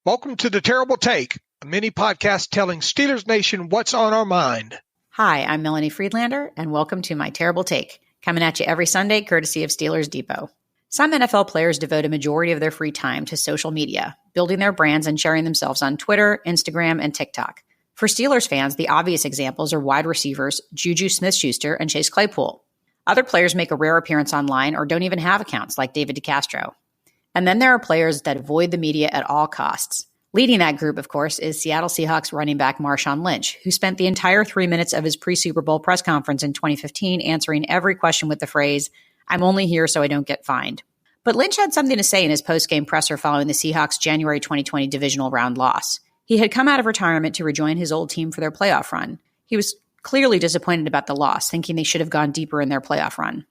Welcome to The Terrible Take, a mini podcast telling Steelers Nation what's on our mind. Hi, I'm Melanie Friedlander, and welcome to My Terrible Take, coming at you every Sunday courtesy of Steelers Depot. Some NFL players devote a majority of their free time to social media, building their brands and sharing themselves on Twitter, Instagram, and TikTok. For Steelers fans, the obvious examples are wide receivers Juju Smith-Schuster and Chase Claypool. Other players make a rare appearance online or don't even have accounts, like David DeCastro. And then there are players that avoid the media at all costs. Leading that group, of course, is Seattle Seahawks running back Marshawn Lynch, who spent the entire 3 minutes of his pre-Super Bowl press conference in 2015 answering every question with the phrase, "I'm only here so I don't get fined." But Lynch had something to say in his post-game presser following the Seahawks' January 2020 divisional round loss. He had come out of retirement to rejoin his old team for their playoff run. He was clearly disappointed about the loss, thinking they should have gone deeper in their playoff run.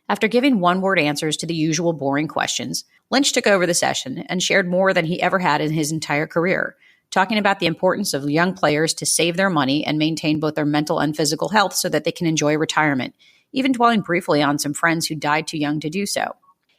After giving one-word answers to the usual boring questions, Lynch took over the session and shared more than he ever had in his entire career, talking about the importance of young players to save their money and maintain both their mental and physical health so that they can enjoy retirement, even dwelling briefly on some friends who died too young to do so.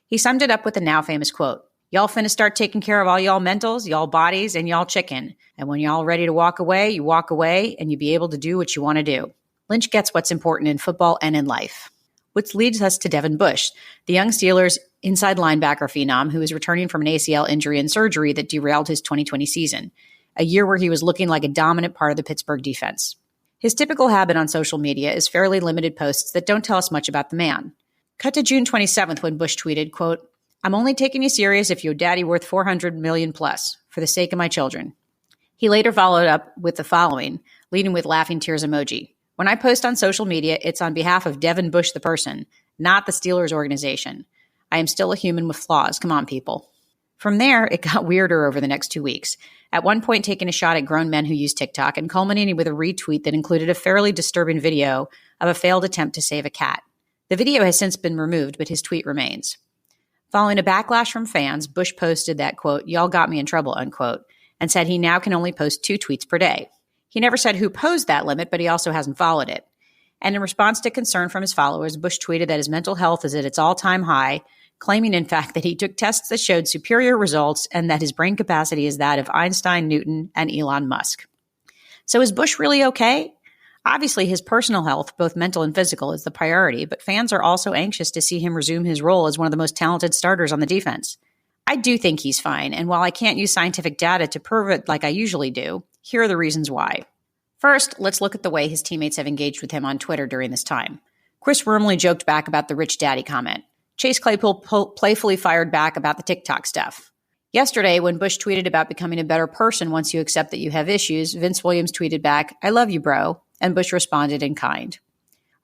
He summed it up with the now famous quote, "Y'all finna start taking care of all y'all mentals, y'all bodies, and y'all chicken. And when y'all ready to walk away, you walk away and you be able to do what you want to do." Lynch gets what's important in football and in life. Which leads us to Devin Bush, the young Steelers inside linebacker phenom who is returning from an ACL injury and surgery that derailed his 2020 season, a year where he was looking like a dominant part of the Pittsburgh defense. His typical habit on social media is fairly limited posts that don't tell us much about the man. Cut to June 27th when Bush tweeted, quote, "I'm only taking you serious if you're daddy worth $400 million plus, for the sake of my children." He later followed up with the following, leading with laughing tears emoji. "When I post on social media, it's on behalf of Devin Bush the person, not the Steelers organization. I am still a human with flaws. Come on, people." From there, it got weirder over the next 2 weeks, at one point taking a shot at grown men who use TikTok and culminating with a retweet that included a fairly disturbing video of a failed attempt to save a cat. The video has since been removed, but his tweet remains. Following a backlash from fans, Bush posted that, quote, "Y'all got me in trouble," unquote, and said he now can only post 2 tweets per day. He never said who posed that limit, but he also hasn't followed it. And in response to concern from his followers, Bush tweeted that his mental health is at its all-time high, claiming, in fact, that he took tests that showed superior results and that his brain capacity is that of Einstein, Newton, and Elon Musk. So is Bush really okay? Obviously, his personal health, both mental and physical, is the priority, but fans are also anxious to see him resume his role as one of the most talented starters on the defense. I do think he's fine, and while I can't use scientific data to prove it like I usually do, here are the reasons why. First, let's look at the way his teammates have engaged with him on Twitter during this time. Chris Wormley joked back about the rich daddy comment. Chase Claypool playfully fired back about the TikTok stuff. Yesterday, when Bush tweeted about becoming a better person once you accept that you have issues, Vince Williams tweeted back, "I love you, bro," and Bush responded in kind.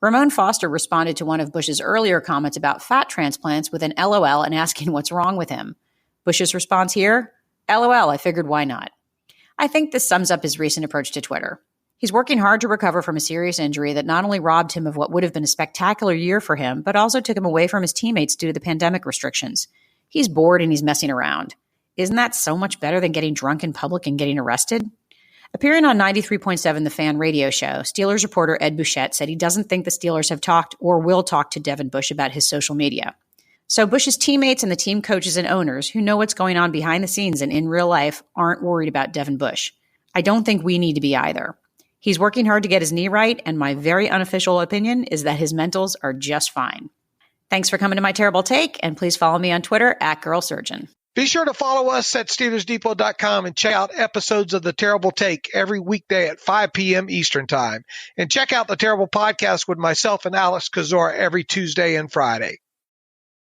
Ramon Foster responded to one of Bush's earlier comments about fat transplants with an LOL and asking what's wrong with him. Bush's response here, "LOL, I figured why not." I think this sums up his recent approach to Twitter. He's working hard to recover from a serious injury that not only robbed him of what would have been a spectacular year for him, but also took him away from his teammates due to the pandemic restrictions. He's bored and he's messing around. Isn't that so much better than getting drunk in public and getting arrested? Appearing on 93.7 The Fan radio show, Steelers reporter Ed Bouchette said he doesn't think the Steelers have talked or will talk to Devin Bush about his social media. So Bush's teammates and the team coaches and owners who know what's going on behind the scenes and in real life aren't worried about Devin Bush. I don't think we need to be either. He's working hard to get his knee right, and my very unofficial opinion is that his mentals are just fine. Thanks for coming to My Terrible Take, and please follow me on Twitter @GirlSurgeon. Be sure to follow us at SteelersDepot.com and check out episodes of The Terrible Take every weekday at 5 p.m. Eastern Time. And check out The Terrible Podcast with myself and Alex Kozora every Tuesday and Friday.